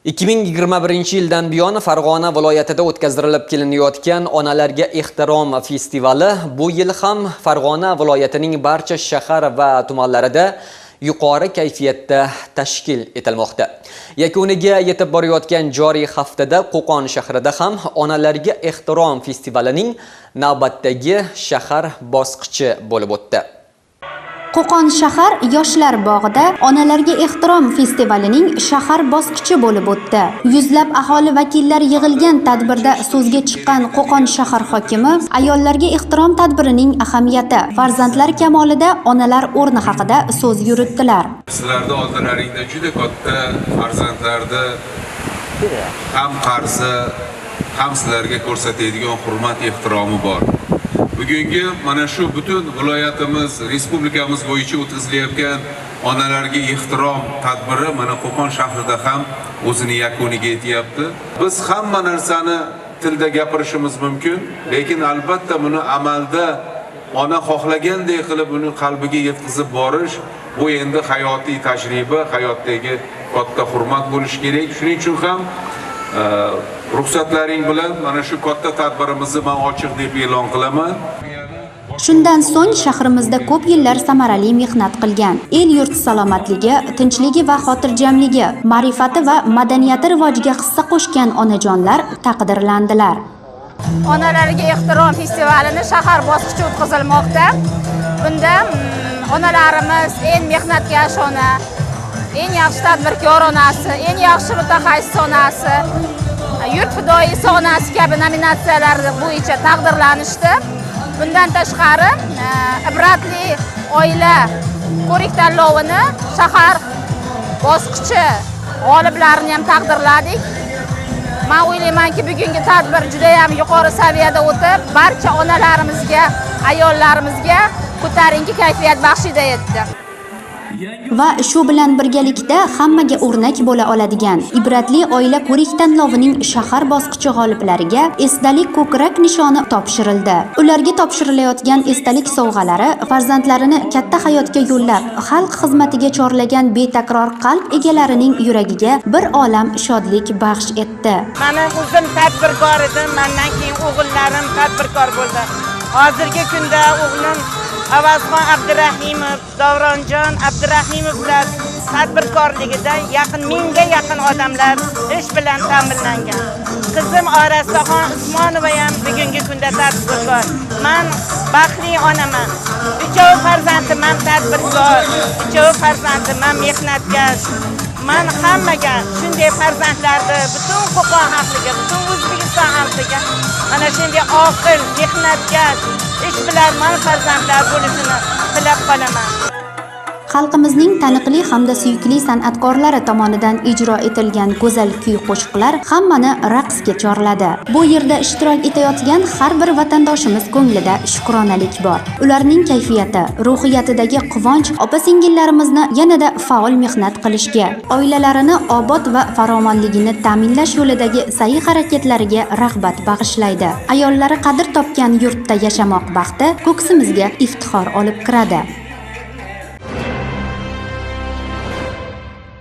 2021-yildan buyon Farg'ona viloyatida o'tkazirilib kelinayotgan Onalarga ehtirom festivali bu yil ham Farg'ona viloyatining barcha shahar va tumanlarida yuqori kayfiyatda tashkil etilmoqda. Yakuniga yetib borayotgan joriy haftada Qo'qon shahrida ham Onalarga ehtirom festivalining navbatdagi shahar bosqichi bo'lib o'tdi. Qo'qon shahar yoshlar bog'ida Onalarga ehtirom festivalining shahar bosqichi bo'lib o'tdi. Yuzlab aholi vakillari yig'ilgan tadbirda so'zga chiqqan Qo'qon shahar hokimi ayollarga ehtirom tadbirining ahamiyati, farzandlar kamolida onalar o'rni haqida so'z yuritdilar. Sizlarning oldingizda juda katta farzandlarni ham qarzi, ham sizlarga ko'rsatadigan hurmat ehtiromi bor. Bugungi mana shu butun viloyatimiz, respublikamiz bo'yicha o'tkazilayotgan Onalarga ehtirom tadbiri mana Qo'qon shahrida ham o'zini yakuniga yetyapti. Biz hamma narsani tilda gapirishimiz mumkin, lekin albatta buni amalda ona xohlagandek qilib uni qalbiga yetkazib borish bu endi hayotiy tajriba, hayotdagi katta hurmat bo'lishi kerak. Shuning uchun ham ruxsatlaring bilan mana shu katta tadbirimizni men ochiq deb e'lon qilaman. Shundan so'ng shahrimizda ko'p yillar samarali mehnat qilgan, el yurt salomatligi, tinchligi va xotirjamligi, ma'rifati va madaniyati rivojiga hissa qo'shgan onajonlar taqdirlandilar. Onalarga ehtirom festivalini shahar bosqichi o'tkazilmoqda. Bunda onalarimiz eng mehnatkash ona, eng yaxshi tadbirkor onasi, eng yaxshi mutaxassis onasi, yurt fidoyisi onasi kabi nominatsiyalar bo'yicha taqdirlanishdi. Bundan tashqari ibratli oila ko'rik tanlovini shahar bosqichi g'oliblarini ham taqdirladik. Men o'ylaymanki, bugungi tadbir juda ham yuqori saviyada o'tib, barcha onalarimizga, ayollarimizga ko'tarinki kayfiyat baxshida etdi. Va shu bilan birgalikda hammaga o'rnak bo'la oladigan ibratli oila ko'rik tanlovining shahar bosqichi g'oliblariga esdalik ko'krak nishoni topshirildi. Ularga topshirilayotgan esdalik sovg'alari farzandlarini katta hayotga yo'llab, xalq xizmatiga chorlagan betakror qalb egalarining yuragiga bir olam shodlik baxsh etdi. Meni o'zim tadbirkor edim, mendan keyin o'g'illarim tadbirkor bo'ldi. Hozirgi kunda o'g'lim Avazxon Abdurahimov, Davronjon Abdurahimovlar tadbirkorligida yaqin 1000 ga yaqin odamlar ish bilan ta'minlangan. Qizim Orasaxon Usmonova ham bugungi kunda tadbirkor. Men baxtli onaman. Uchovi farzandim ham tadbirkor, uchovi farzandim ham mehnatkash. Men hammaga shunday farzandlarni butun Qo'qon xalqiga, butun O'zbekiston xalqiga mana shunday oqil, mehnatkash, ishbilarmon farzandlar bo'lishini tilab qolaman. Xalqimizning taniqli hamda suyukli san'atkorlari tomonidan ijro etilgan go'zal kuy-qo'shiqlar hammani raqsga chorladi. Bu yerda ishtirok etayotgan har bir vatandoshimiz ko'nglida shukronalik bor. Ularning kayfiyati, ruhiyatidagi quvonch opa-singillarimizni yanada faol mehnat qilishga, oilalarini obod va farovonligini ta'minlash yo'lidagi sa'y harakatlariga rag'bat bag'ishlaydi. Ayollari qadr topgan yurtda yashamoq baxti ko'ksimizga iftixor olib kiradi.